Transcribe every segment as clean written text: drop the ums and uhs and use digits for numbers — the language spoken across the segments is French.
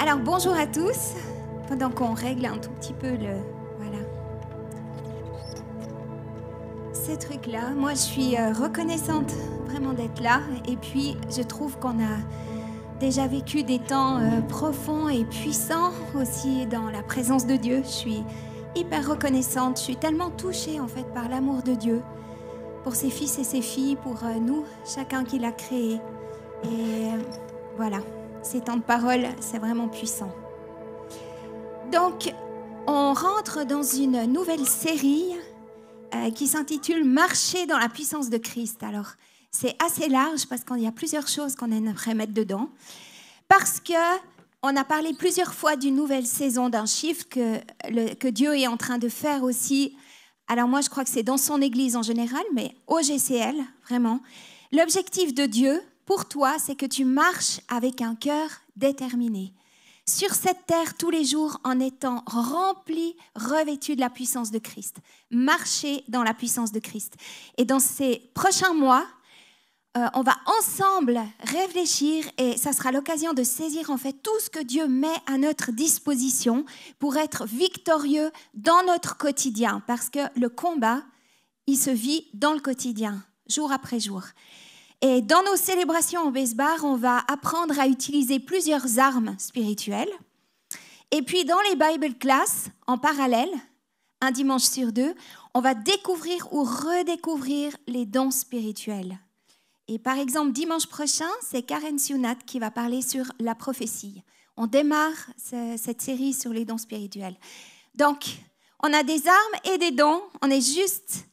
Alors bonjour à tous, pendant qu'on règle un tout petit peu voilà, ces trucs-là. Moi je suis reconnaissante vraiment d'être là et puis je trouve qu'on a déjà vécu des temps profonds et puissants aussi dans la présence de Dieu. Je suis hyper reconnaissante, je suis tellement touchée en fait par l'amour de Dieu pour ses fils et ses filles, pour nous, chacun qui l'a créé. Et voilà, ces temps de parole, c'est vraiment puissant. Donc, on rentre dans une nouvelle série qui s'intitule « Marcher dans la puissance de Christ ». Alors, c'est assez large parce qu'il y a plusieurs choses qu'on aimerait mettre dedans. Parce qu'on a parlé plusieurs fois d'une nouvelle saison, d'un chiffre que Dieu est en train de faire aussi. Alors moi, je crois que c'est dans son Église en général, mais au GCL, vraiment. L'objectif de Dieu pour toi, c'est que tu marches avec un cœur déterminé. Sur cette terre, tous les jours, en étant rempli, revêtu de la puissance de Christ. Marcher dans la puissance de Christ. Et dans ces prochains mois, on va ensemble réfléchir et ça sera l'occasion de saisir en fait tout ce que Dieu met à notre disposition pour être victorieux dans notre quotidien. Parce que le combat, il se vit dans le quotidien, jour après jour. Et dans nos célébrations en Besbar, on va apprendre à utiliser plusieurs armes spirituelles. Et puis dans les Bible Class, en parallèle, un dimanche sur deux, on va découvrir ou redécouvrir les dons spirituels. Et par exemple, dimanche prochain, c'est Karen Sionat qui va parler sur la prophétie. On démarre cette série sur les dons spirituels. Donc, on a des armes et des dons. On est juste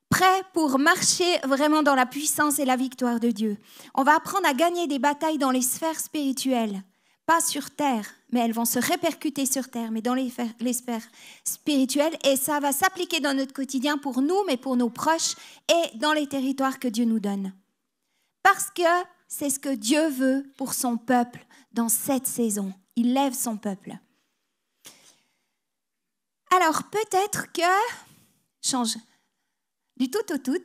prêts pour marcher vraiment dans la puissance et la victoire de Dieu. On va apprendre à gagner des batailles dans les sphères spirituelles. Pas sur terre, mais elles vont se répercuter sur terre, mais dans les sphères spirituelles. Et ça va s'appliquer dans notre quotidien pour nous, mais pour nos proches et dans les territoires que Dieu nous donne. Parce que c'est ce que Dieu veut pour son peuple dans cette saison. Il lève son peuple. Alors peut-être que, change du tout au tout,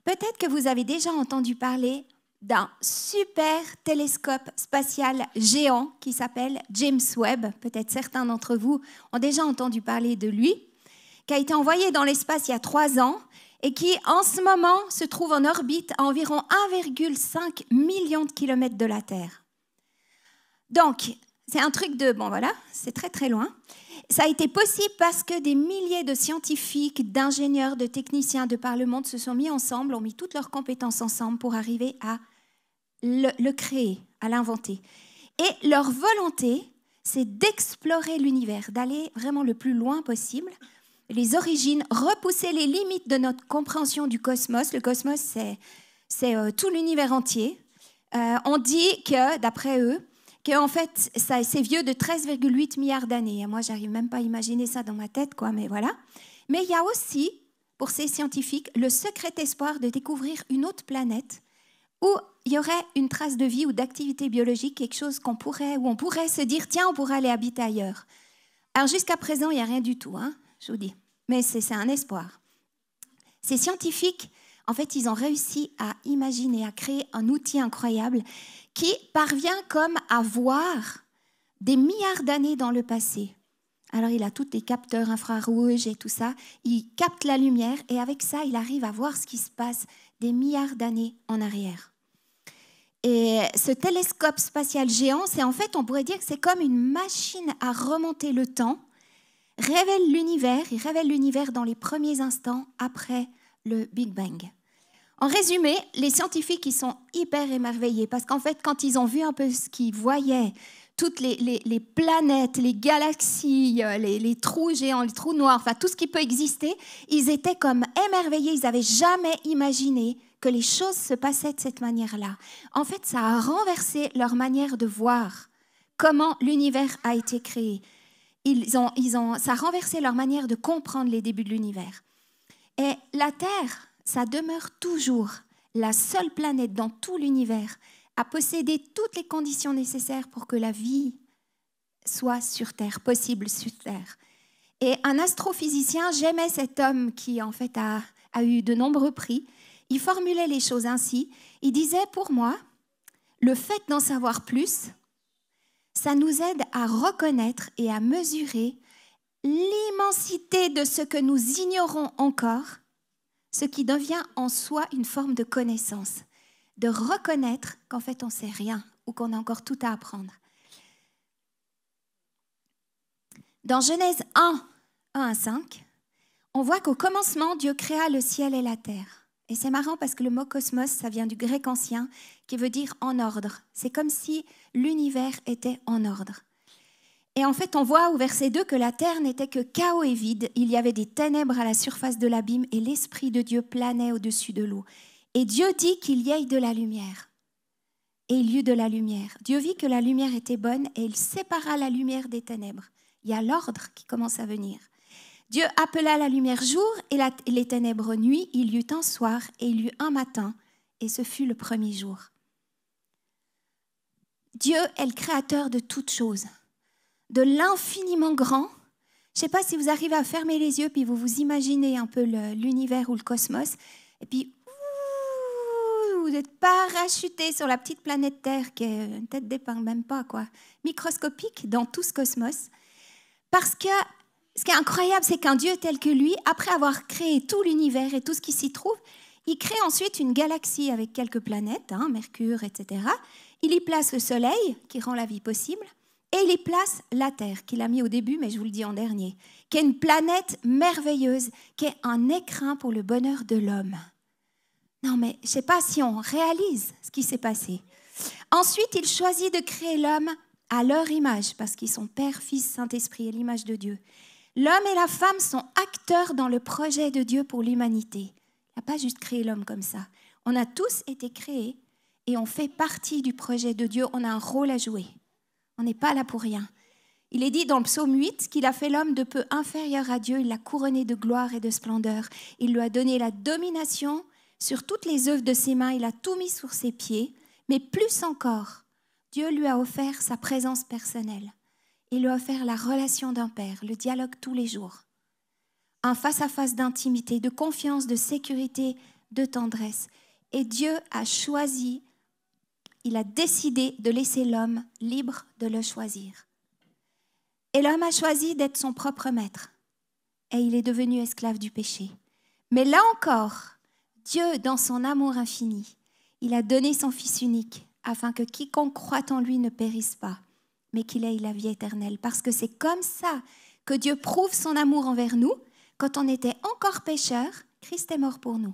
peut-être que vous avez déjà entendu parler d'un super télescope spatial géant qui s'appelle James Webb. Peut-être certains d'entre vous ont déjà entendu parler de lui, qui a été envoyé dans l'espace il y a 3 ans. Et qui, en ce moment, se trouve en orbite à environ 1,5 million de kilomètres de la Terre. Donc, c'est un truc de... Bon, voilà, c'est très, très loin. Ça a été possible parce que des milliers de scientifiques, d'ingénieurs, de techniciens de par le monde se sont mis ensemble, ont mis toutes leurs compétences ensemble pour arriver à le créer, à l'inventer. Et leur volonté, c'est d'explorer l'univers, d'aller vraiment le plus loin possible, les origines, repousser les limites de notre compréhension du cosmos. Le cosmos, c'est tout l'univers entier. On dit que, d'après eux, qu'en fait, c'est vieux de 13,8 milliards d'années. Moi, j'arrive même pas à imaginer ça dans ma tête, quoi, mais voilà. Mais il y a aussi, pour ces scientifiques, le secret espoir de découvrir une autre planète où il y aurait une trace de vie ou d'activité biologique, quelque chose où on pourrait se dire, tiens, on pourrait aller habiter ailleurs. Alors, jusqu'à présent, il n'y a rien du tout, hein. Je vous dis, mais c'est un espoir. Ces scientifiques, en fait, ils ont réussi à imaginer, à créer un outil incroyable qui parvient comme à voir des milliards d'années dans le passé. Alors, il a tous les capteurs infrarouges et tout ça. Il capte la lumière et avec ça, il arrive à voir ce qui se passe des milliards d'années en arrière. Et ce télescope spatial géant, c'est en fait, on pourrait dire que c'est comme une machine à remonter le temps. Il révèle l'univers dans les premiers instants après le Big Bang. En résumé, les scientifiques ils sont hyper émerveillés parce qu'en fait, quand ils ont vu un peu ce qu'ils voyaient, toutes les planètes, les galaxies, les trous géants, les trous noirs, enfin tout ce qui peut exister, ils étaient comme émerveillés, ils n'avaient jamais imaginé que les choses se passaient de cette manière-là. En fait, ça a renversé leur manière de voir comment l'univers a été créé. Ça a renversé leur manière de comprendre les débuts de l'univers. Et la Terre, ça demeure toujours la seule planète dans tout l'univers à posséder toutes les conditions nécessaires pour que la vie soit sur Terre, possible sur Terre. Et un astrophysicien, j'aimais cet homme qui en fait a eu de nombreux prix, il formulait les choses ainsi. Il disait, pour moi, le fait d'en savoir plus, ça nous aide à reconnaître et à mesurer l'immensité de ce que nous ignorons encore, ce qui devient en soi une forme de connaissance, de reconnaître qu'en fait on ne sait rien ou qu'on a encore tout à apprendre. Dans Genèse 1, 1 à 5, on voit qu'au commencement, Dieu créa le ciel et la terre. Et c'est marrant parce que le mot cosmos, ça vient du grec ancien qui veut dire en ordre. C'est comme si l'univers était en ordre. Et en fait, on voit au verset 2 que la terre n'était que chaos et vide. Il y avait des ténèbres à la surface de l'abîme et l'Esprit de Dieu planait au-dessus de l'eau. Et Dieu dit qu'il y ait de la lumière. Et il y eut de la lumière. Dieu vit que la lumière était bonne et il sépara la lumière des ténèbres. Il y a l'ordre qui commence à venir. Dieu appela la lumière jour et les ténèbres nuit. Il y eut un soir et il y eut un matin. Et ce fut le premier jour. Dieu est le créateur de toutes choses, de l'infiniment grand. Je ne sais pas si vous arrivez à fermer les yeux puis vous vous imaginez un peu l'univers ou le cosmos. Et puis, vous êtes parachuté sur la petite planète Terre qui est une tête d'épingle, même pas quoi, microscopique dans tout ce cosmos. Parce que ce qui est incroyable, c'est qu'un Dieu tel que lui, après avoir créé tout l'univers et tout ce qui s'y trouve, il crée ensuite une galaxie avec quelques planètes, Mercure, etc. Il y place le Soleil, qui rend la vie possible, et il y place la Terre, qu'il a mis au début, mais je vous le dis en dernier, qui est une planète merveilleuse, qui est un écrin pour le bonheur de l'homme. Non, mais je ne sais pas si on réalise ce qui s'est passé. Ensuite, il choisit de créer l'homme à leur image, parce qu'ils sont Père, Fils, Saint-Esprit, et l'image de Dieu. L'homme et la femme sont acteurs dans le projet de Dieu pour l'humanité. Il n'a pas juste créé l'homme comme ça. On a tous été créés et on fait partie du projet de Dieu. On a un rôle à jouer. On n'est pas là pour rien. Il est dit dans le psaume 8 qu'il a fait l'homme de peu inférieur à Dieu. Il l'a couronné de gloire et de splendeur. Il lui a donné la domination sur toutes les œuvres de ses mains. Il a tout mis sur ses pieds. Mais plus encore, Dieu lui a offert sa présence personnelle. Il lui a offert la relation d'un père, le dialogue tous les jours. Un face-à-face d'intimité, de confiance, de sécurité, de tendresse. Et Dieu a choisi, il a décidé de laisser l'homme libre de le choisir. Et l'homme a choisi d'être son propre maître. Et il est devenu esclave du péché. Mais là encore, Dieu, dans son amour infini, il a donné son Fils unique afin que quiconque croit en lui ne périsse pas, mais qu'il ait la vie éternelle. Parce que c'est comme ça que Dieu prouve son amour envers nous. Quand on était encore pécheurs, Christ est mort pour nous.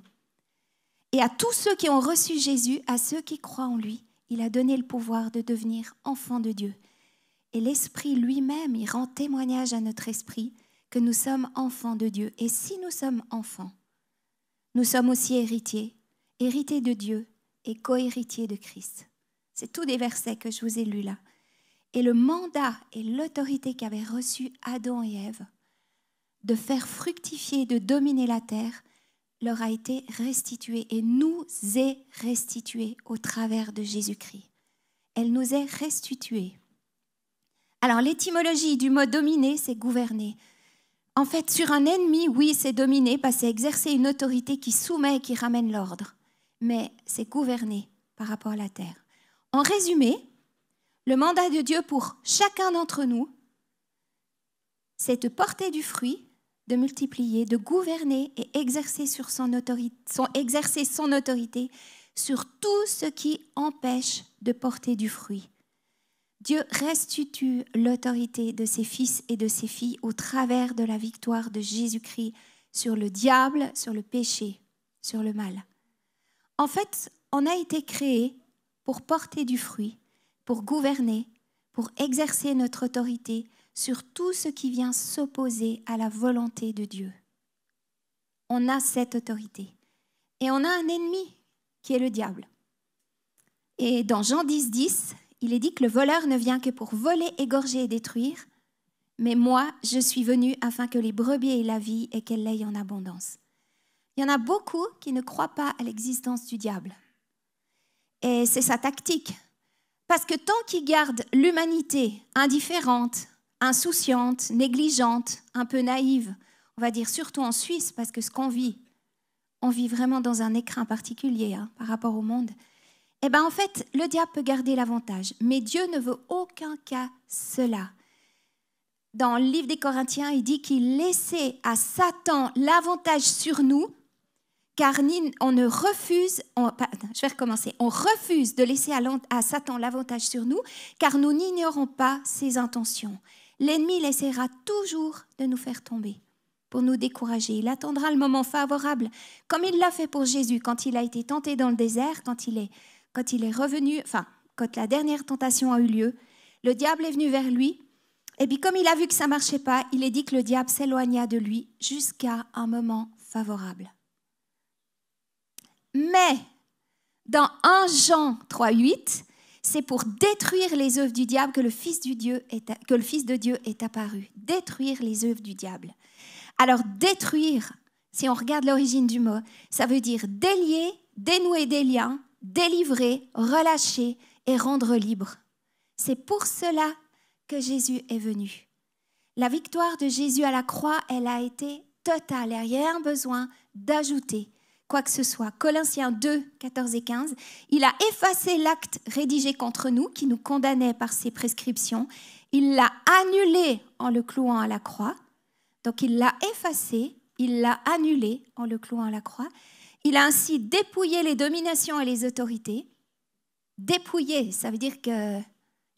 Et à tous ceux qui ont reçu Jésus, à ceux qui croient en lui, il a donné le pouvoir de devenir enfants de Dieu. Et l'Esprit lui-même, il rend témoignage à notre esprit que nous sommes enfants de Dieu. Et si nous sommes enfants, nous sommes aussi héritiers, héritiers de Dieu et co-héritiers de Christ. C'est tous des versets que je vous ai lus là. Et le mandat et l'autorité qu'avaient reçu Adam et Ève de faire fructifier, de dominer la terre, leur a été restitué et nous est restitué au travers de Jésus-Christ. Elle nous est restituée. Alors l'étymologie du mot dominer, c'est gouverner. En fait, sur un ennemi, oui, c'est dominer, parce que c'est exercer une autorité qui soumet et qui ramène l'ordre. Mais c'est gouverner par rapport à la terre. En résumé, le mandat de Dieu pour chacun d'entre nous, c'est de porter du fruit, de multiplier, de gouverner et exercer son autorité sur tout ce qui empêche de porter du fruit. Dieu restitue l'autorité de ses fils et de ses filles au travers de la victoire de Jésus-Christ sur le diable, sur le péché, sur le mal. En fait, on a été créés pour porter du fruit, pour gouverner, pour exercer notre autorité sur tout ce qui vient s'opposer à la volonté de Dieu. On a cette autorité. Et on a un ennemi qui est le diable. Et dans Jean 10, 10, il est dit que le voleur ne vient que pour voler, égorger et détruire. Mais moi, je suis venu afin que les brebis aient la vie et qu'elles l'aient en abondance. Il y en a beaucoup qui ne croient pas à l'existence du diable. Et c'est sa tactique. Parce que tant qu'il garde l'humanité indifférente, insouciante, négligente, un peu naïve, on va dire surtout en Suisse, parce que ce qu'on vit, on vit vraiment dans un écrin particulier par rapport au monde. Eh bien, en fait, le diable peut garder l'avantage, mais Dieu ne veut aucun cas cela. Dans le livre des Corinthiens, il dit qu'il laissait à Satan l'avantage sur nous, car on refuse de laisser à Satan l'avantage sur nous, car nous n'ignorons pas ses intentions. L'ennemi essaiera toujours de nous faire tomber, pour nous décourager. Il attendra le moment favorable, comme il l'a fait pour Jésus, quand il a été tenté dans le désert, quand il est revenu, quand la dernière tentation a eu lieu, le diable est venu vers lui, et puis comme il a vu que ça ne marchait pas, il est dit que le diable s'éloigna de lui jusqu'à un moment favorable. Mais dans 1 Jean 3,8, c'est pour détruire les œuvres du diable que le Fils de Dieu est apparu. Détruire les œuvres du diable. Alors détruire, si on regarde l'origine du mot, ça veut dire délier, dénouer des liens, délivrer, relâcher et rendre libre. C'est pour cela que Jésus est venu. La victoire de Jésus à la croix, elle a été totale. Il n'y a rien besoin d'ajouter quoi que ce soit. Colossiens 2, 14 et 15, il a effacé l'acte rédigé contre nous qui nous condamnait par ses prescriptions. Il l'a annulé en le clouant à la croix. Donc il l'a effacé, il l'a annulé en le clouant à la croix. Il a ainsi dépouillé les dominations et les autorités. Dépouillé, ça veut dire qu'il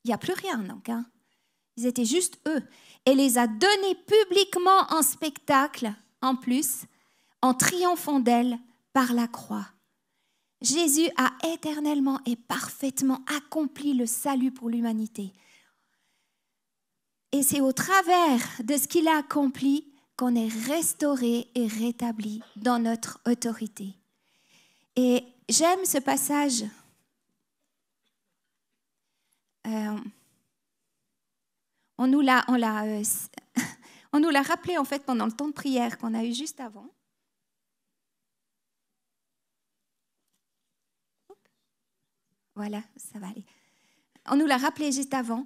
n'y a plus rien. Donc, Ils étaient juste eux. Et les a donnés publiquement en spectacle, en plus, en triomphant d'elle par la croix. Jésus a éternellement et parfaitement accompli le salut pour l'humanité. Et c'est au travers de ce qu'il a accompli qu'on est restauré et rétabli dans notre autorité. Et j'aime ce passage. On nous l'a rappelé en fait pendant le temps de prière qu'on a eu juste avant. Voilà, ça va aller. On nous l'a rappelé juste avant.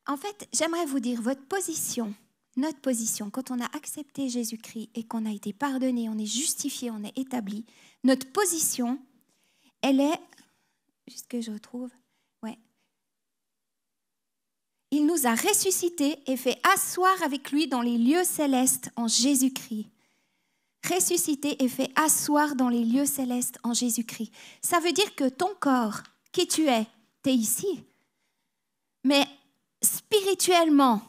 En fait, j'aimerais vous dire, votre position, notre position, quand on a accepté Jésus-Christ et qu'on a été pardonné, on est justifié, on est établi, notre position, elle est, juste que je retrouve, ouais. Il nous a ressuscités et fait asseoir avec lui dans les lieux célestes en Jésus-Christ. Ressuscité et fait asseoir dans les lieux célestes en Jésus-Christ. Ça veut dire que ton corps, qui tu es ici. Mais spirituellement,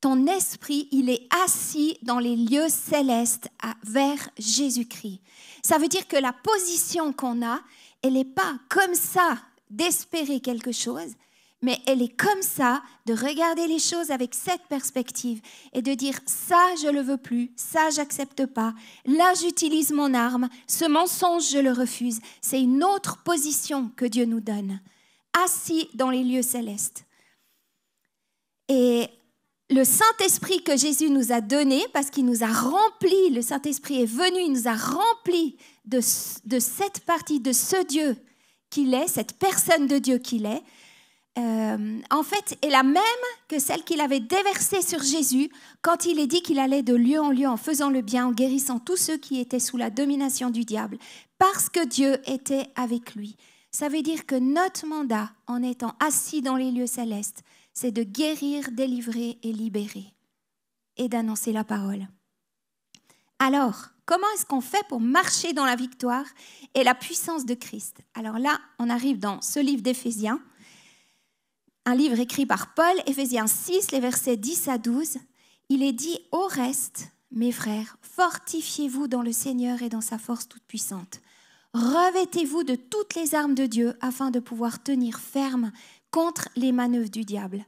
ton esprit, il est assis dans les lieux célestes vers Jésus-Christ. Ça veut dire que la position qu'on a, elle n'est pas comme ça d'espérer quelque chose, mais elle est comme ça de regarder les choses avec cette perspective et de dire ça, je ne le veux plus, ça, j'accepte pas, là, j'utilise mon arme, ce mensonge, je le refuse. C'est une autre position que Dieu nous donne, assis dans les lieux célestes. Et le Saint-Esprit que Jésus nous a donné, parce qu'il nous a remplis, le Saint-Esprit est venu, il nous a remplis de cette partie de ce Dieu qu'il est, cette personne de Dieu qu'il est, en fait, est la même que celle qu'il avait déversée sur Jésus quand il est dit qu'il allait de lieu en lieu en faisant le bien, en guérissant tous ceux qui étaient sous la domination du diable, parce que Dieu était avec lui. Ça veut dire que notre mandat, en étant assis dans les lieux célestes, c'est de guérir, délivrer et libérer et d'annoncer la parole. Alors, comment est-ce qu'on fait pour marcher dans la victoire et la puissance de Christ? Alors là, on arrive dans ce livre d'Éphésiens, un livre écrit par Paul, Éphésiens 6, les versets 10 à 12. Il est dit « Au reste, mes frères, fortifiez-vous dans le Seigneur et dans sa force toute puissante. Revêtez-vous de toutes les armes de Dieu afin de pouvoir tenir ferme contre les manœuvres du diable.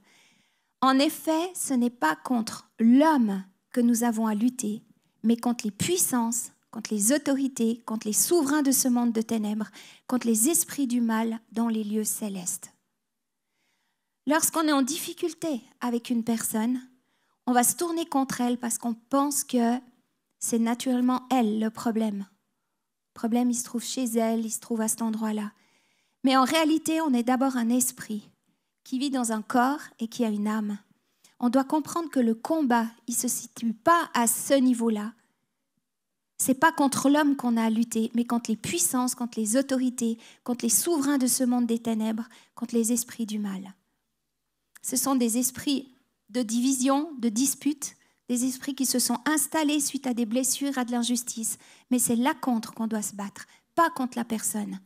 En effet, ce n'est pas contre l'homme que nous avons à lutter, mais contre les puissances, contre les autorités, contre les souverains de ce monde de ténèbres, contre les esprits du mal dans les lieux célestes. » Lorsqu'on est en difficulté avec une personne, on va se tourner contre elle parce qu'on pense que c'est naturellement elle le problème. Le problème, il se trouve chez elle, il se trouve à cet endroit-là. Mais en réalité, on est d'abord un esprit qui vit dans un corps et qui a une âme. On doit comprendre que le combat, il ne se situe pas à ce niveau-là. c'est pas contre l'homme qu'on a à lutter, mais contre les puissances, contre les autorités, contre les souverains de ce monde des ténèbres, contre les esprits du mal. Ce sont des esprits de division, de dispute, des esprits qui se sont installés suite à des blessures, à de l'injustice. Mais c'est là contre qu'on doit se battre, pas contre la personne.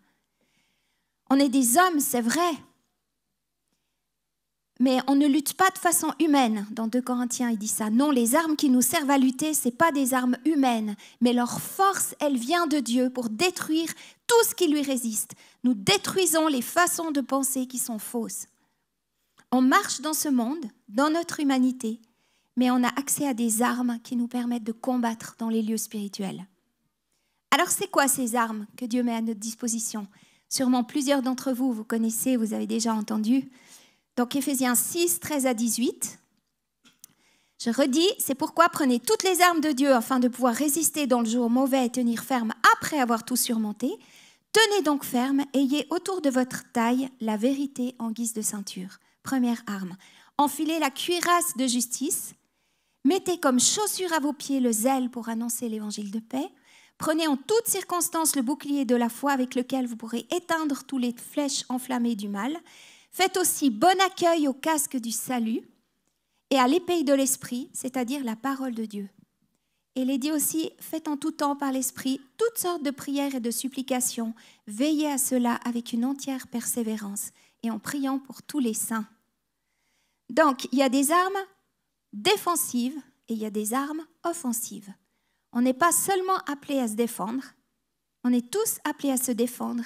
On est des hommes, c'est vrai, mais on ne lutte pas de façon humaine. Dans 2 Corinthiens, il dit ça. Non, les armes qui nous servent à lutter, ce n'est pas des armes humaines, mais leur force, elle vient de Dieu pour détruire tout ce qui lui résiste. Nous détruisons les façons de penser qui sont fausses. On marche dans ce monde, dans notre humanité, mais on a accès à des armes qui nous permettent de combattre dans les lieux spirituels. Alors, c'est quoi ces armes que Dieu met à notre disposition ? Sûrement plusieurs d'entre vous, vous connaissez, vous avez déjà entendu. Donc, Éphésiens 6, 13 à 18. Je redis, c'est pourquoi prenez toutes les armes de Dieu afin de pouvoir résister dans le jour mauvais et tenir ferme après avoir tout surmonté. Tenez donc ferme, ayez autour de votre taille la vérité en guise de ceinture. Première arme. Enfilez la cuirasse de justice. Mettez comme chaussure à vos pieds le zèle pour annoncer l'évangile de paix. Prenez en toutes circonstances le bouclier de la foi avec lequel vous pourrez éteindre toutes les flèches enflammées du mal. Faites aussi bon accueil au casque du salut et à l'épée de l'esprit, c'est-à-dire la parole de Dieu. Et il est dit aussi, faites en tout temps par l'esprit toutes sortes de prières et de supplications. Veillez à cela avec une entière persévérance et en priant pour tous les saints. Donc, il y a des armes défensives et il y a des armes offensives. On n'est pas seulement appelés à se défendre, on est tous appelés à se défendre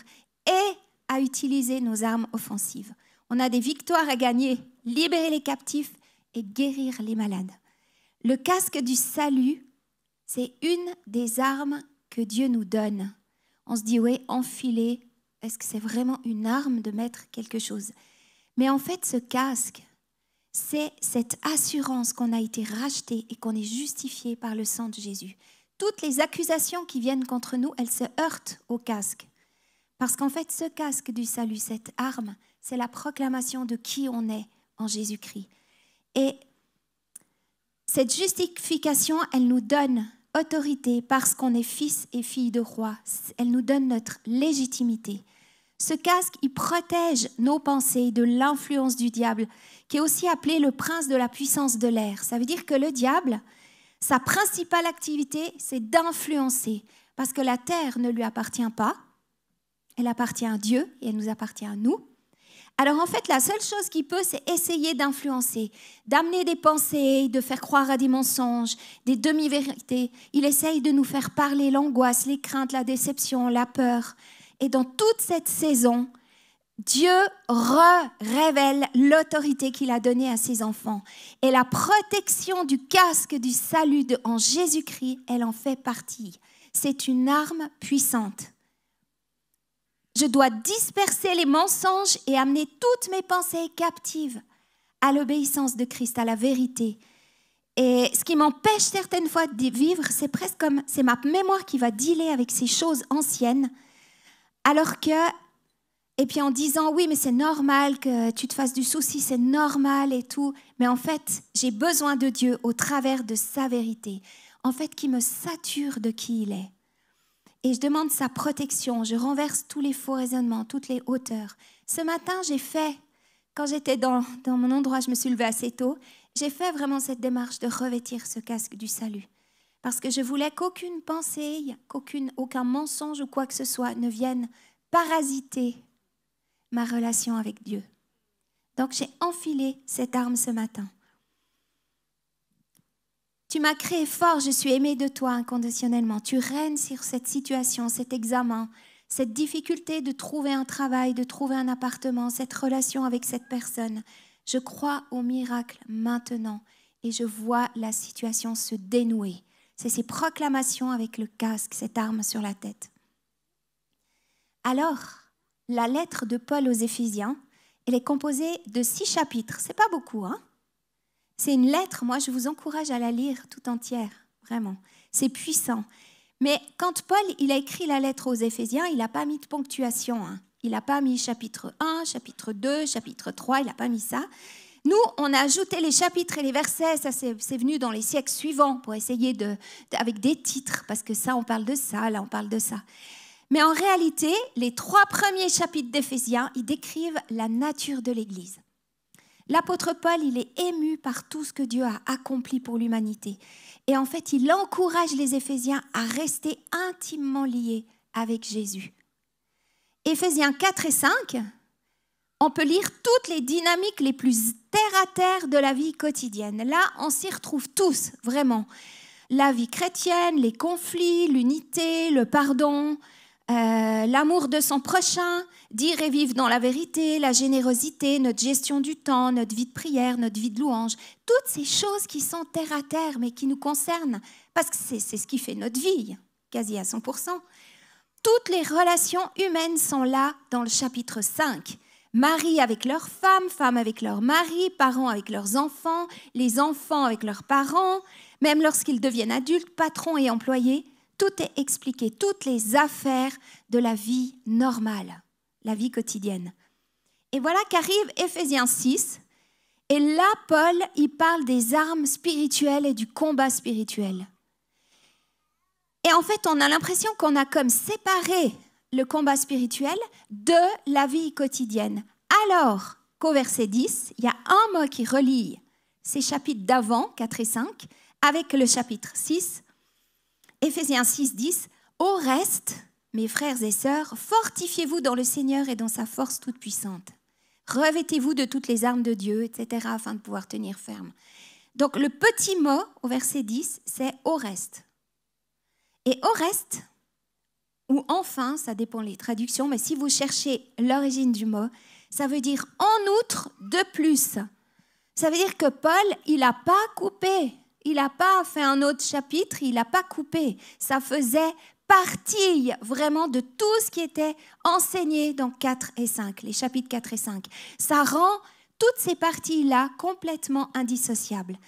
et à utiliser nos armes offensives. On a des victoires à gagner, libérer les captifs et guérir les malades. Le casque du salut, c'est une des armes que Dieu nous donne. On se dit, oui, enfiler, est-ce que c'est vraiment une arme de mettre quelque chose ? Mais en fait, ce casque, c'est cette assurance qu'on a été racheté et qu'on est justifié par le sang de Jésus. Toutes les accusations qui viennent contre nous, elles se heurtent au casque. Parce qu'en fait, ce casque du salut, cette arme, c'est la proclamation de qui on est en Jésus-Christ. Et cette justification, elle nous donne autorité parce qu'on est fils et filles de roi. Elle nous donne notre légitimité. Ce casque, il protège nos pensées de l'influence du diable, qui est aussi appelé le prince de la puissance de l'air. Ça veut dire que le diable, sa principale activité, c'est d'influencer. Parce que la terre ne lui appartient pas, elle appartient à Dieu et elle nous appartient à nous. Alors en fait, la seule chose qu'il peut, c'est essayer d'influencer, d'amener des pensées, de faire croire à des mensonges, des demi-vérités. Il essaye de nous faire parler l'angoisse, les craintes, la déception, la peur. Et dans toute cette saison, Dieu révèle l'autorité qu'il a donnée à ses enfants. Et la protection du casque du salut en Jésus-Christ, elle en fait partie. C'est une arme puissante. Je dois disperser les mensonges et amener toutes mes pensées captives à l'obéissance de Christ, à la vérité. Et ce qui m'empêche certaines fois de vivre, c'est presque comme, c'est ma mémoire qui va dealer avec ces choses anciennes, alors que, et puis en disant, oui, mais c'est normal que tu te fasses du souci, c'est normal et tout, mais en fait, j'ai besoin de Dieu au travers de sa vérité, en fait, qui me sature de qui il est. Et je demande sa protection, je renverse tous les faux raisonnements, toutes les hauteurs. Ce matin, j'ai fait, quand j'étais dans mon endroit, je me suis levée assez tôt, j'ai fait vraiment cette démarche de revêtir ce casque du salut. Parce que je voulais qu'aucune pensée, aucun mensonge ou quoi que ce soit ne vienne parasiter ma relation avec Dieu. Donc j'ai enfilé cette arme ce matin. Tu m'as créé fort, je suis aimée de toi inconditionnellement. Tu règnes sur cette situation, cet examen, cette difficulté de trouver un travail, de trouver un appartement, cette relation avec cette personne. Je crois au miracle maintenant et je vois la situation se dénouer. C'est ces proclamations avec le casque, cette arme sur la tête. Alors, la lettre de Paul aux Éphésiens, elle est composée de 6 chapitres. C'est pas beaucoup, hein? C'est une lettre, moi je vous encourage à la lire tout entière, vraiment. C'est puissant. Mais quand Paul il a écrit la lettre aux Éphésiens, il n'a pas mis de ponctuation. Hein. Il n'a pas mis chapitre 1, chapitre 2, chapitre 3, il n'a pas mis ça. Nous, on a ajouté les chapitres et les versets, ça c'est venu dans les siècles suivants pour essayer avec des titres, parce que ça, on parle de ça, là, on parle de ça. Mais en réalité, les 3 premiers chapitres d'Éphésiens, ils décrivent la nature de l'Église. L'apôtre Paul, il est ému par tout ce que Dieu a accompli pour l'humanité. Et en fait, il encourage les Éphésiens à rester intimement liés avec Jésus. Éphésiens 4 et 5, on peut lire toutes les dynamiques les plus terre-à-terre de la vie quotidienne. Là, on s'y retrouve tous, vraiment. La vie chrétienne, les conflits, l'unité, le pardon, l'amour de son prochain, dire et vivre dans la vérité, la générosité, notre gestion du temps, notre vie de prière, notre vie de louange. Toutes ces choses qui sont terre-à-terre, mais qui nous concernent, parce que c'est ce qui fait notre vie, quasi à 100%. Toutes les relations humaines sont là dans le chapitre 5. Mari avec leurs femmes, femmes avec leurs maris, parents avec leurs enfants, les enfants avec leurs parents, même lorsqu'ils deviennent adultes, patrons et employés, tout est expliqué, toutes les affaires de la vie normale, la vie quotidienne. Et voilà qu'arrive Éphésiens 6, et là, Paul, il parle des armes spirituelles et du combat spirituel. Et en fait, on a l'impression qu'on a comme séparé le combat spirituel de la vie quotidienne. Alors qu'au verset 10, il y a un mot qui relie ces chapitres d'avant, 4 et 5, avec le chapitre 6, Éphésiens 6, 10, « Au reste, mes frères et sœurs, fortifiez-vous dans le Seigneur et dans sa force toute puissante. Revêtez-vous de toutes les armes de Dieu, etc., afin de pouvoir tenir ferme. » Donc le petit mot au verset 10, c'est « au reste ». Et « au reste », ou « enfin », ça dépend des traductions, mais si vous cherchez l'origine du mot, ça veut dire « en outre, de plus ». Ça veut dire que Paul, il n'a pas coupé, il n'a pas fait un autre chapitre, il n'a pas coupé. Ça faisait partie vraiment de tout ce qui était enseigné dans 4 et 5, les chapitres 4 et 5. Ça rend toutes ces parties-là complètement indissociables.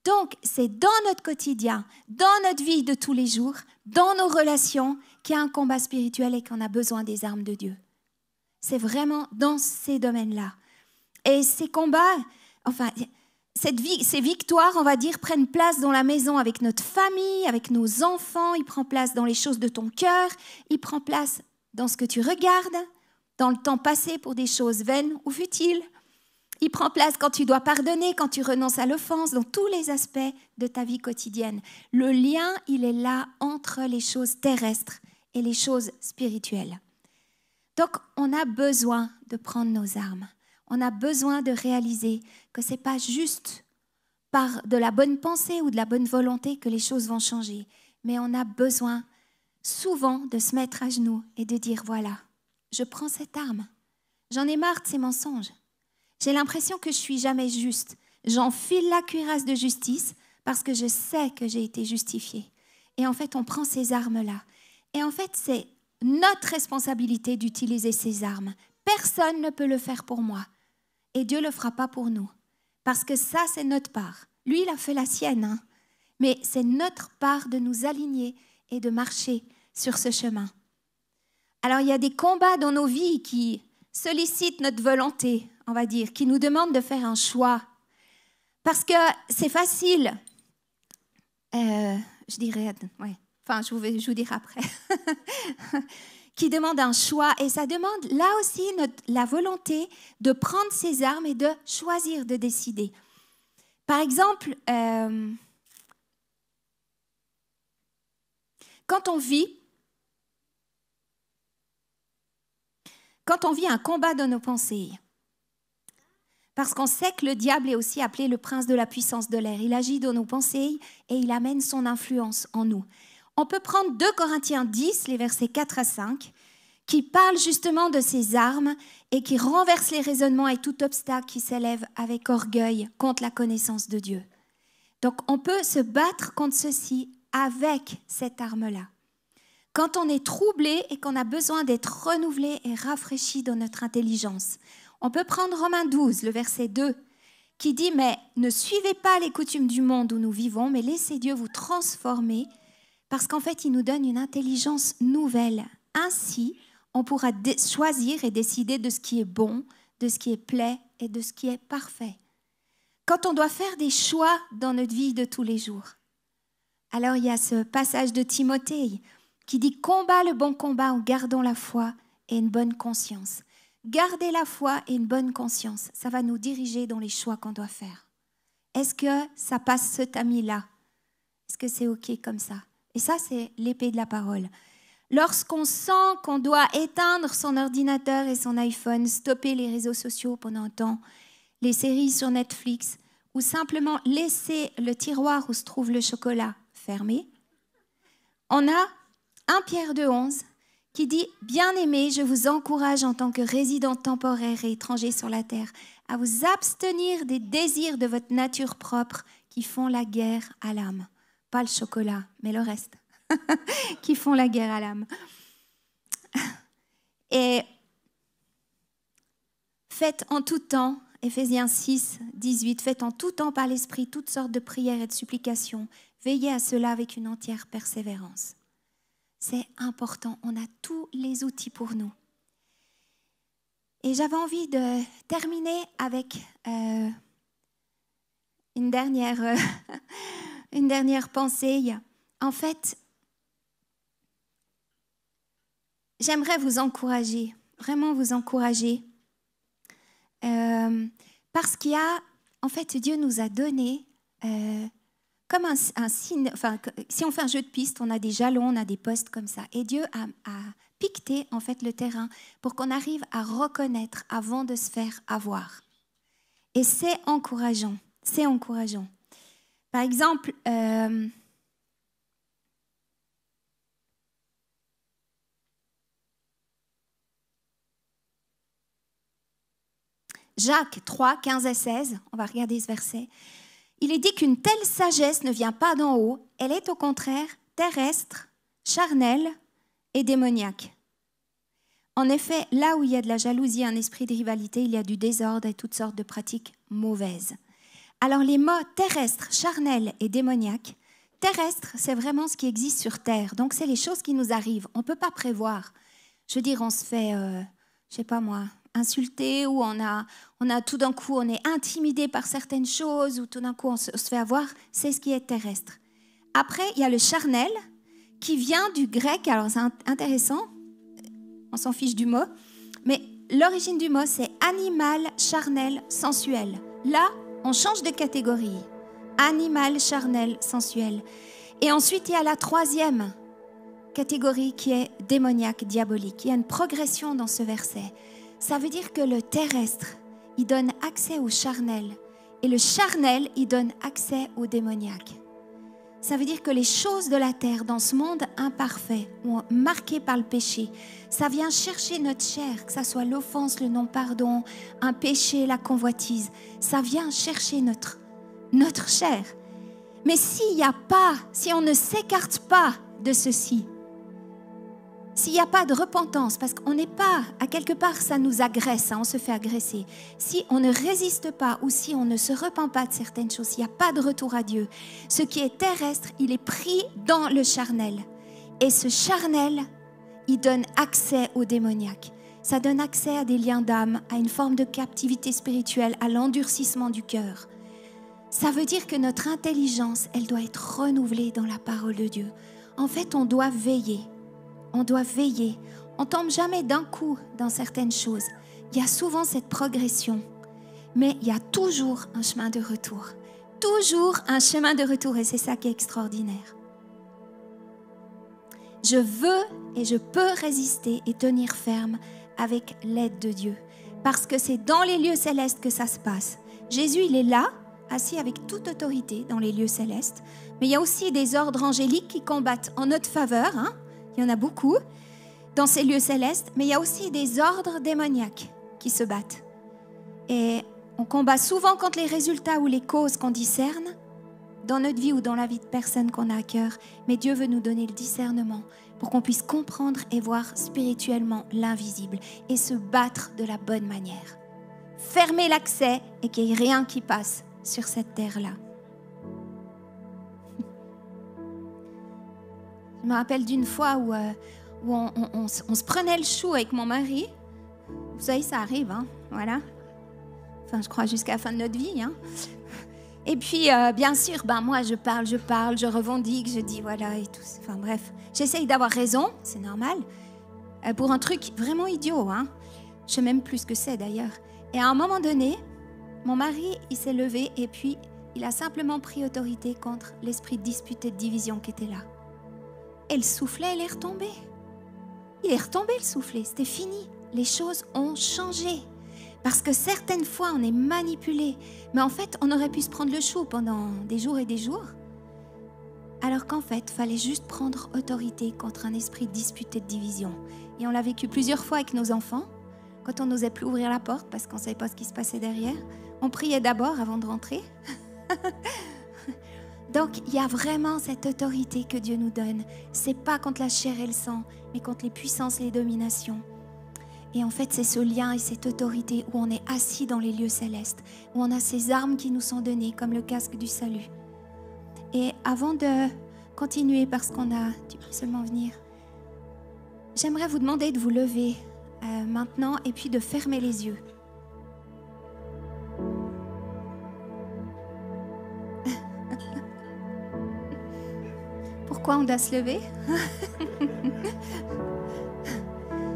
Donc, c'est dans notre quotidien, dans notre vie de tous les jours, dans nos relations, qu'il y a un combat spirituel et qu'on a besoin des armes de Dieu. C'est vraiment dans ces domaines-là. Et ces combats, enfin, ces victoires, on va dire, prennent place dans la maison avec notre famille, avec nos enfants, ils prennent place dans les choses de ton cœur, ils prennent place dans ce que tu regardes, dans le temps passé pour des choses vaines ou futiles. Il prend place quand tu dois pardonner, quand tu renonces à l'offense, dans tous les aspects de ta vie quotidienne. Le lien, il est là entre les choses terrestres et les choses spirituelles. Donc, on a besoin de prendre nos armes. On a besoin de réaliser que ce n'est pas juste par de la bonne pensée ou de la bonne volonté que les choses vont changer, mais on a besoin souvent de se mettre à genoux et de dire, voilà, je prends cette arme. J'en ai marre de ces mensonges. J'ai l'impression que je suis jamais juste. J'enfile la cuirasse de justice parce que je sais que j'ai été justifiée. Et en fait, on prend ces armes-là. Et en fait, c'est notre responsabilité d'utiliser ces armes. Personne ne peut le faire pour moi. Et Dieu ne le fera pas pour nous. Parce que ça, c'est notre part. Lui, il a fait la sienne. Hein. Mais c'est notre part de nous aligner et de marcher sur ce chemin. Alors, il y a des combats dans nos vies qui sollicitent notre volonté, on va dire, qui nous demandent de faire un choix. Parce que c'est facile. Je dirais, ouais. Enfin, je vous dirai après. Qui demande un choix. Et ça demande là aussi la volonté de prendre ses armes et de choisir, de décider. Par exemple, quand on vit un combat dans nos pensées, parce qu'on sait que le diable est aussi appelé le prince de la puissance de l'air. Il agit dans nos pensées et il amène son influence en nous. On peut prendre 2 Corinthiens 10, les versets 4 à 5, qui parlent justement de ces armes et qui renversent les raisonnements et tout obstacle qui s'élève avec orgueil contre la connaissance de Dieu. Donc, on peut se battre contre ceci avec cette arme-là. Quand on est troublé et qu'on a besoin d'être renouvelé et rafraîchi dans notre intelligence, on peut prendre Romains 12, le verset 2, qui dit « Mais ne suivez pas les coutumes du monde où nous vivons, mais laissez Dieu vous transformer, parce qu'en fait, il nous donne une intelligence nouvelle. Ainsi, on pourra choisir et décider de ce qui est bon, de ce qui est plaît et de ce qui est parfait. » quand on doit faire des choix dans notre vie de tous les jours. Alors il y a ce passage de Timothée qui dit « Combat le bon combat en gardant la foi et une bonne conscience ». Garder la foi et une bonne conscience, ça va nous diriger dans les choix qu'on doit faire. Est-ce que ça passe ce tamis-là? Est-ce que c'est OK comme ça? Et ça, c'est l'épée de la parole. Lorsqu'on sent qu'on doit éteindre son ordinateur et son iPhone, stopper les réseaux sociaux pendant un temps, les séries sur Netflix, ou simplement laisser le tiroir où se trouve le chocolat fermé, on a 1 Pierre 2,11 qui dit « Bien-aimés, je vous encourage en tant que résidents temporaires et étrangers sur la terre à vous abstenir des désirs de votre nature propre qui font la guerre à l'âme. » Pas le chocolat, mais le reste. Qui font la guerre à l'âme. Et faites en tout temps, Éphésiens 6, 18, faites en tout temps par l'Esprit toutes sortes de prières et de supplications. Veillez à cela avec une entière persévérance. C'est important, on a tous les outils pour nous. Et j'avais envie de terminer avec une dernière pensée. En fait, j'aimerais vous encourager, vraiment vous encourager, parce qu'il y a, en fait, Dieu nous a donné comme un signe, enfin, si on fait un jeu de piste, on a des jalons, on a des postes comme ça. Et Dieu a piqueté, en fait, le terrain pour qu'on arrive à reconnaître avant de se faire avoir. Et c'est encourageant, c'est encourageant. Par exemple, Jacques 3, 15 à 16, on va regarder ce verset. Il est dit qu'une telle sagesse ne vient pas d'en haut, elle est au contraire terrestre, charnelle et démoniaque. En effet, là où il y a de la jalousie, un esprit de rivalité, il y a du désordre et toutes sortes de pratiques mauvaises. Alors les mots terrestre, charnel et démoniaque, terrestre, c'est vraiment ce qui existe sur Terre. Donc c'est les choses qui nous arrivent, on ne peut pas prévoir. Je veux dire, on se fait, je sais pas moi, insulté, ou on a tout d'un coup, on est intimidé par certaines choses, ou tout d'un coup, on se fait avoir, c'est ce qui est terrestre. Après, il y a le charnel, qui vient du grec, alors c'est intéressant, on s'en fiche du mot, mais l'origine du mot, c'est animal, charnel, sensuel. Là, on change de catégorie. Animal, charnel, sensuel. Et ensuite, il y a la troisième catégorie qui est démoniaque, diabolique. Il y a une progression dans ce verset. Ça veut dire que le terrestre, il donne accès au charnel. Et le charnel, il donne accès au démoniaque. Ça veut dire que les choses de la terre, dans ce monde imparfait, ou marqué par le péché, ça vient chercher notre chair, que ça soit l'offense, le non-pardon, un péché, la convoitise. Ça vient chercher notre chair. Mais si on ne s'écarte pas de ceci, s'il n'y a pas de repentance, parce qu'on n'est pas, à quelque part, ça nous agresse, on se fait agresser. Si on ne résiste pas ou si on ne se repent pas de certaines choses, s'il n'y a pas de retour à Dieu, ce qui est terrestre, il est pris dans le charnel. Et ce charnel, il donne accès au démoniaque. Ça donne accès à des liens d'âme, à une forme de captivité spirituelle, à l'endurcissement du cœur. Ça veut dire que notre intelligence, elle doit être renouvelée dans la parole de Dieu. En fait, on doit veiller. On doit veiller. On ne tombe jamais d'un coup dans certaines choses. Il y a souvent cette progression, mais il y a toujours un chemin de retour. Toujours un chemin de retour, et c'est ça qui est extraordinaire. Je veux et je peux résister et tenir ferme avec l'aide de Dieu, parce que c'est dans les lieux célestes que ça se passe. Jésus, il est là, assis avec toute autorité dans les lieux célestes, mais il y a aussi des ordres angéliques qui combattent en notre faveur, il y en a beaucoup dans ces lieux célestes, mais il y a aussi des ordres démoniaques qui se battent. Et on combat souvent contre les résultats ou les causes qu'on discerne dans notre vie ou dans la vie de personnes qu'on a à cœur. Mais Dieu veut nous donner le discernement pour qu'on puisse comprendre et voir spirituellement l'invisible et se battre de la bonne manière. Fermer l'accès et qu'il n'y ait rien qui passe sur cette terre-là. Je me rappelle d'une fois où on se prenait le chou avec mon mari. Vous savez, ça arrive, voilà. Enfin, je crois jusqu'à la fin de notre vie. Hein. Et puis, bien sûr, moi, je parle, je revendique, je dis voilà et tout. Enfin, bref, j'essaye d'avoir raison, c'est normal, pour un truc vraiment idiot. Hein. Je sais même plus ce que c'est d'ailleurs. Et à un moment donné, mon mari, il s'est levé et puis il a simplement pris autorité contre l'esprit de dispute et de division qui était là. Et le soufflet, il est retombé. Il est retombé le soufflet, c'était fini. Les choses ont changé. Parce que certaines fois, on est manipulé. Mais en fait, on aurait pu se prendre le chou pendant des jours et des jours. Alors qu'en fait, il fallait juste prendre autorité contre un esprit de dispute et de division. Et on l'a vécu plusieurs fois avec nos enfants. Quand on n'osait plus ouvrir la porte parce qu'on ne savait pas ce qui se passait derrière. On priait d'abord avant de rentrer. Donc, il y a vraiment cette autorité que Dieu nous donne. Ce n'est pas contre la chair et le sang, mais contre les puissances et les dominations. Et en fait, c'est ce lien et cette autorité où on est assis dans les lieux célestes, où on a ces armes qui nous sont données, comme le casque du salut. Et avant de continuer, parce qu'on a... Tu peux seulement venir. J'aimerais vous demander de vous lever maintenant et puis de fermer les yeux. Pourquoi on doit se lever?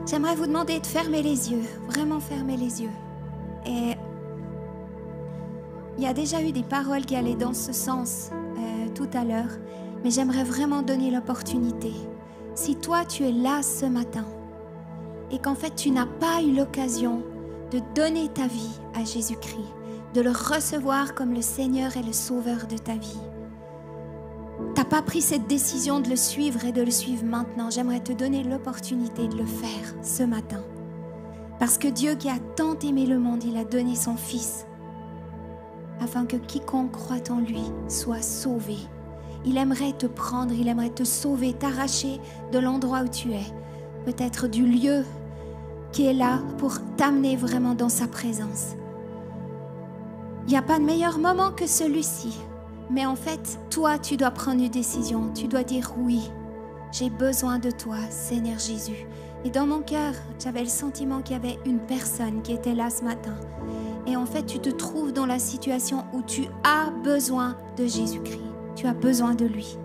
J'aimerais vous demander de fermer les yeux, vraiment fermer les yeux. Et il y a déjà eu des paroles qui allaient dans ce sens tout à l'heure, mais j'aimerais vraiment donner l'opportunité. Si toi, tu es là ce matin et qu'en fait, tu n'as pas eu l'occasion de donner ta vie à Jésus-Christ, de le recevoir comme le Seigneur et le Sauveur de ta vie, tu n'as pas pris cette décision de le suivre et de le suivre maintenant. J'aimerais te donner l'opportunité de le faire ce matin. Parce que Dieu qui a tant aimé le monde, il a donné son Fils afin que quiconque croit en lui soit sauvé. Il aimerait te prendre, il aimerait te sauver, t'arracher de l'endroit où tu es. Peut-être du lieu qui est là pour t'amener vraiment dans sa présence. Il n'y a pas de meilleur moment que celui-ci. Mais en fait, toi, tu dois prendre une décision. Tu dois dire oui, j'ai besoin de toi, Seigneur Jésus. Et dans mon cœur, j'avais le sentiment qu'il y avait une personne qui était là ce matin. Et en fait, tu te trouves dans la situation où tu as besoin de Jésus-Christ. Tu as besoin de lui.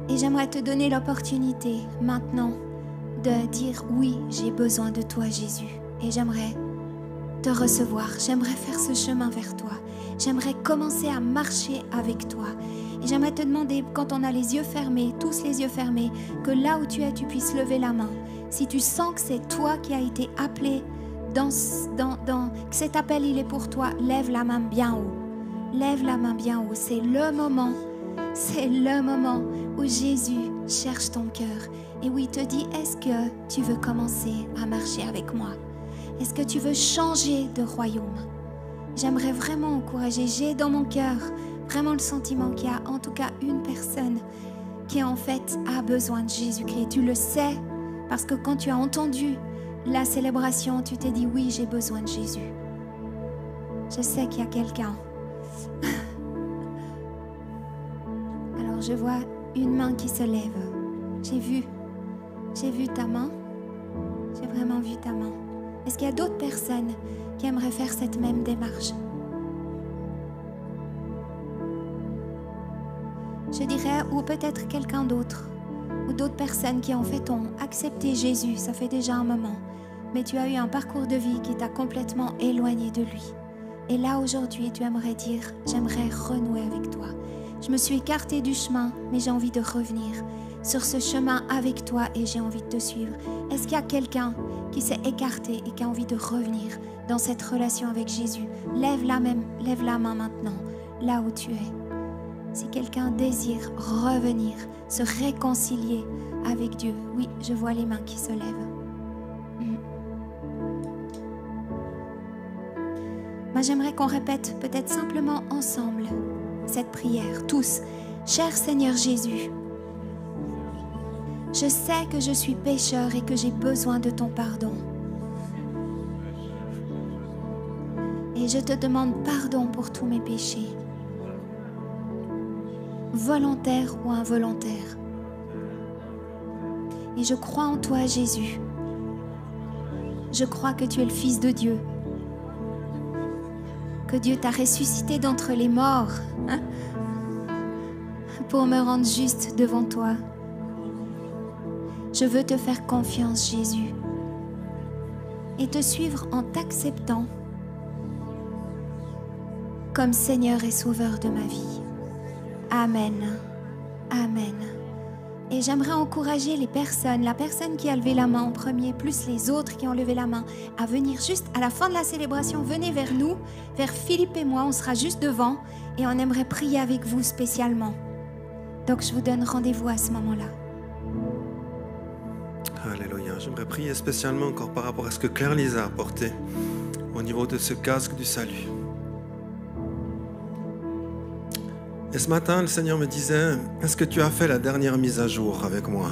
Et j'aimerais te donner l'opportunité maintenant de dire oui, j'ai besoin de toi, Jésus. Et j'aimerais te recevoir, j'aimerais faire ce chemin vers toi, j'aimerais commencer à marcher avec toi et j'aimerais te demander, quand on a les yeux fermés, tous les yeux fermés, que là où tu es, tu puisses lever la main. Si tu sens que c'est toi qui as été appelé, que cet appel il est pour toi, lève la main bien haut, lève la main bien haut, c'est le moment où Jésus cherche ton cœur et où il te dit, est-ce que tu veux commencer à marcher avec moi? Est-ce que tu veux changer de royaume? J'aimerais vraiment encourager. J'ai dans mon cœur vraiment le sentiment qu'il y a en tout cas une personne qui en fait a besoin de Jésus-Christ. Tu le sais parce que quand tu as entendu la célébration, tu t'es dit oui, j'ai besoin de Jésus. Je sais qu'il y a quelqu'un. Alors je vois une main qui se lève. J'ai vu ta main. J'ai vraiment vu ta main. Est-ce qu'il y a d'autres personnes qui aimeraient faire cette même démarche? Je dirais, ou peut-être quelqu'un d'autre, ou d'autres personnes qui en fait ont accepté Jésus, ça fait déjà un moment, mais tu as eu un parcours de vie qui t'a complètement éloigné de lui. Et là aujourd'hui, tu aimerais dire, j'aimerais renouer avec toi. Je me suis écartée du chemin, mais j'ai envie de revenir sur ce chemin avec toi et j'ai envie de te suivre. Est-ce qu'il y a quelqu'un qui s'est écarté et qui a envie de revenir dans cette relation avec Jésus? Lève la main maintenant, là où tu es. Si quelqu'un désire revenir, se réconcilier avec Dieu, oui, je vois les mains qui se lèvent. Moi, j'aimerais qu'on répète peut-être simplement ensemble cette prière, tous. Cher Seigneur Jésus, je sais que je suis pécheur et que j'ai besoin de ton pardon. Et je te demande pardon pour tous mes péchés, volontaires ou involontaires. Et je crois en toi, Jésus. Je crois que tu es le Fils de Dieu. Que Dieu t'a ressuscité d'entre les morts pour me rendre juste devant toi. Je veux te faire confiance, Jésus, et te suivre en t'acceptant comme Seigneur et Sauveur de ma vie. Amen. Amen. Et j'aimerais encourager les personnes, la personne qui a levé la main en premier, plus les autres qui ont levé la main, à venir juste à la fin de la célébration. Venez vers nous, vers Philippe et moi, on sera juste devant et on aimerait prier avec vous spécialement. Donc je vous donne rendez-vous à ce moment-là. Alléluia. J'aimerais prier spécialement encore par rapport à ce que Claire-Lisa a apporté au niveau de ce casque du salut. Et ce matin, le Seigneur me disait, est-ce que tu as fait la dernière mise à jour avec moi?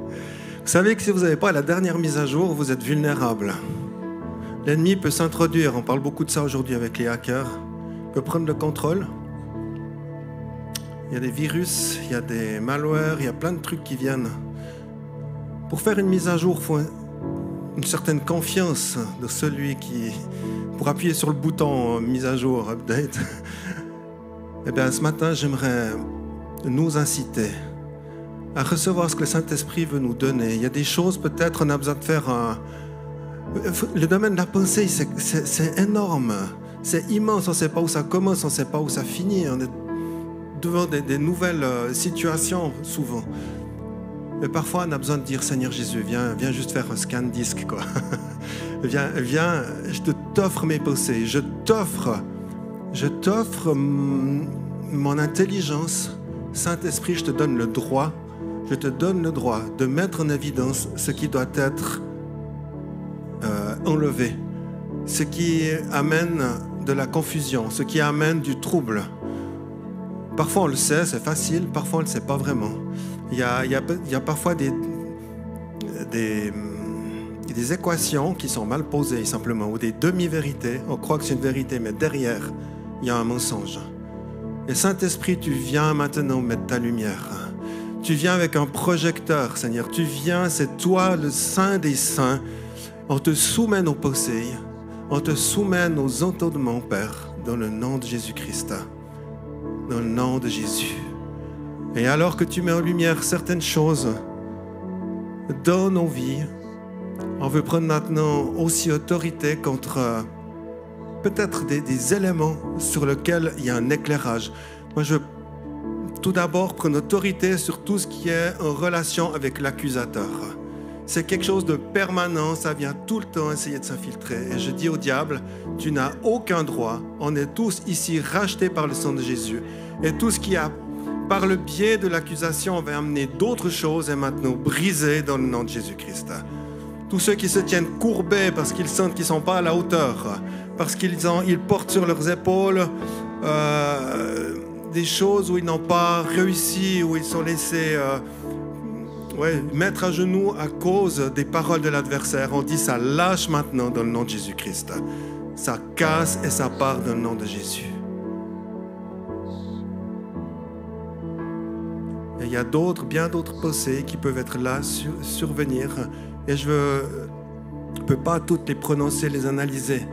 Vous savez que si vous n'avez pas la dernière mise à jour, vous êtes vulnérable. L'ennemi peut s'introduire, on parle beaucoup de ça aujourd'hui avec les hackers, il peut prendre le contrôle. Il y a des virus, il y a des malwares, il y a plein de trucs qui viennent. Pour faire une mise à jour, il faut une certaine confiance de celui qui... Pour appuyer sur le bouton mise à jour, update. Eh bien, ce matin, j'aimerais nous inciter à recevoir ce que le Saint-Esprit veut nous donner. Il y a des choses, peut-être, on a besoin de faire le domaine de la pensée, c'est énorme. C'est immense, on ne sait pas où ça commence, on ne sait pas où ça finit. On est devant des nouvelles situations, souvent. Mais parfois, on a besoin de dire, Seigneur Jésus, viens juste faire un scan disque, quoi. Viens, je t'offre mes pensées, je t'offre mon intelligence. Saint-Esprit, je te donne le droit de mettre en évidence ce qui doit être enlevé, ce qui amène de la confusion, ce qui amène du trouble. Parfois on le sait, c'est facile, parfois on ne le sait pas vraiment. Il y a parfois des équations qui sont mal posées simplement, ou des demi-vérités. On croit que c'est une vérité, mais derrière, il y a un mensonge. Et Saint-Esprit, tu viens maintenant mettre ta lumière. Tu viens avec un projecteur, Seigneur. Tu viens, c'est toi le Saint des Saints. On te soumet nos pensées, on te soumet nos entendements, Père, dans le nom de Jésus-Christ. Dans le nom de Jésus. Et alors que tu mets en lumière certaines choses dans nos vies, on veut prendre maintenant aussi autorité contre peut-être des éléments sur lesquels il y a un éclairage. Moi, je veux tout d'abord prendre autorité sur tout ce qui est en relation avec l'accusateur. C'est quelque chose de permanent, ça vient tout le temps essayer de s'infiltrer. Et je dis au diable, tu n'as aucun droit. On est tous ici rachetés par le sang de Jésus. Et tout ce qui a, par le biais de l'accusation, va amener d'autres choses est maintenant brisé dans le nom de Jésus-Christ. Tous ceux qui se tiennent courbés parce qu'ils sentent qu'ils ne sont pas à la hauteur, parce qu'ils portent sur leurs épaules des choses où ils n'ont pas réussi, où ils sont laissés mettre à genoux à cause des paroles de l'adversaire. On dit ça lâche maintenant dans le nom de Jésus-Christ. Ça casse et ça part dans le nom de Jésus. Et il y a bien d'autres pensées qui peuvent être là, survenir. Et je ne peux pas toutes les prononcer, les analyser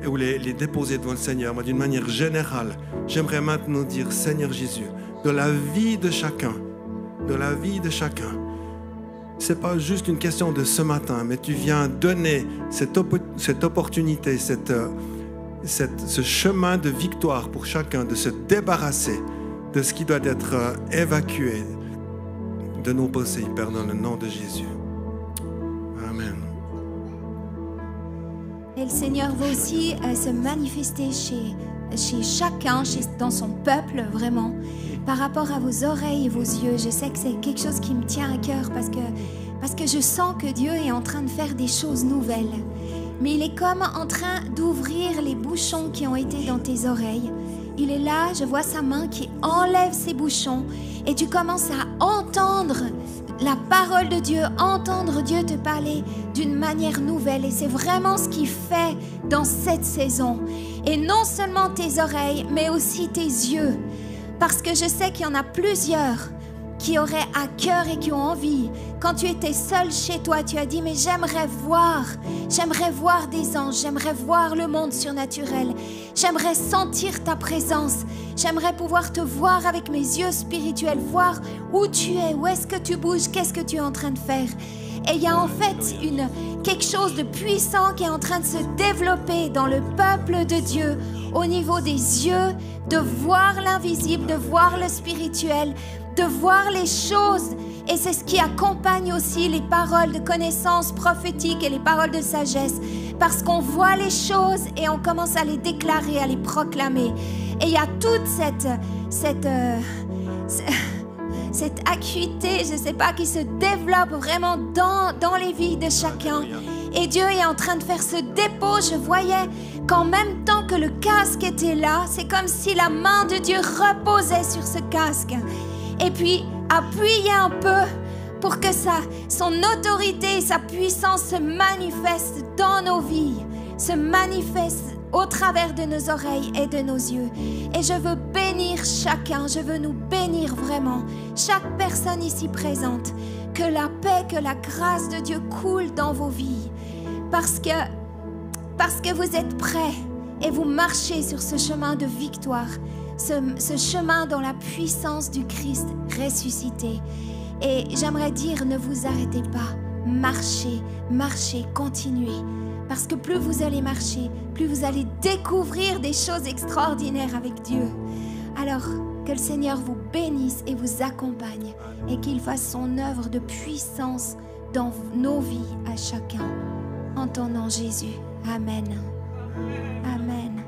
ou les déposer devant le Seigneur. Moi, d'une manière générale, j'aimerais maintenant dire, Seigneur Jésus, de la vie de chacun, ce n'est pas juste une question de ce matin, mais tu viens donner cette opportunité, ce chemin de victoire pour chacun, de se débarrasser de ce qui doit être évacué de nos pensées, Père, dans le nom de Jésus. Amen. Et le Seigneur va aussi se manifester chez chacun, dans son peuple, vraiment, par rapport à vos oreilles et vos yeux. Je sais que c'est quelque chose qui me tient à cœur parce que je sens que Dieu est en train de faire des choses nouvelles. Mais il est comme en train d'ouvrir les bouchons qui ont été dans tes oreilles. Il est là, je vois sa main qui enlève ces bouchons et tu commences à entendre la parole de Dieu, entendre Dieu te parler d'une manière nouvelle. Et c'est vraiment ce qu'il fait dans cette saison. Et non seulement tes oreilles, mais aussi tes yeux. Parce que je sais qu'il y en a plusieurs qui auraient à cœur et qui ont envie. Quand tu étais seul chez toi, tu as dit, mais j'aimerais voir des anges, j'aimerais voir le monde surnaturel, j'aimerais sentir ta présence, j'aimerais pouvoir te voir avec mes yeux spirituels, voir où tu es, où est-ce que tu bouges, qu'est-ce que tu es en train de faire. Et il y a en fait quelque chose de puissant qui est en train de se développer dans le peuple de Dieu, au niveau des yeux, de voir l'invisible, de voir le spirituel, de voir les choses. Et c'est ce qui accompagne aussi les paroles de connaissance prophétique et les paroles de sagesse, parce qu'on voit les choses et on commence à les déclarer, à les proclamer. Et il y a toute cette acuité, je ne sais pas, qui se développe vraiment dans les vies de chacun. Et Dieu est en train de faire ce dépôt. Je voyais qu'en même temps que le casque était là, c'est comme si la main de Dieu reposait sur ce casque. Et puis, appuyait un peu pour que son autorité et sa puissance se manifestent dans nos vies, se manifestent au travers de nos oreilles et de nos yeux. Et je veux bénir chacun, je veux nous bénir vraiment, chaque personne ici présente, que la paix, que la grâce de Dieu coule dans vos vies, parce que vous êtes prêts et vous marchez sur ce chemin de victoire, ce chemin dans la puissance du Christ ressuscité. Et j'aimerais dire, ne vous arrêtez pas, marchez, marchez, continuez. Parce que plus vous allez marcher, plus vous allez découvrir des choses extraordinaires avec Dieu. Alors, que le Seigneur vous bénisse et vous accompagne et qu'il fasse son œuvre de puissance dans nos vies à chacun. En ton nom, Jésus. Amen. Amen.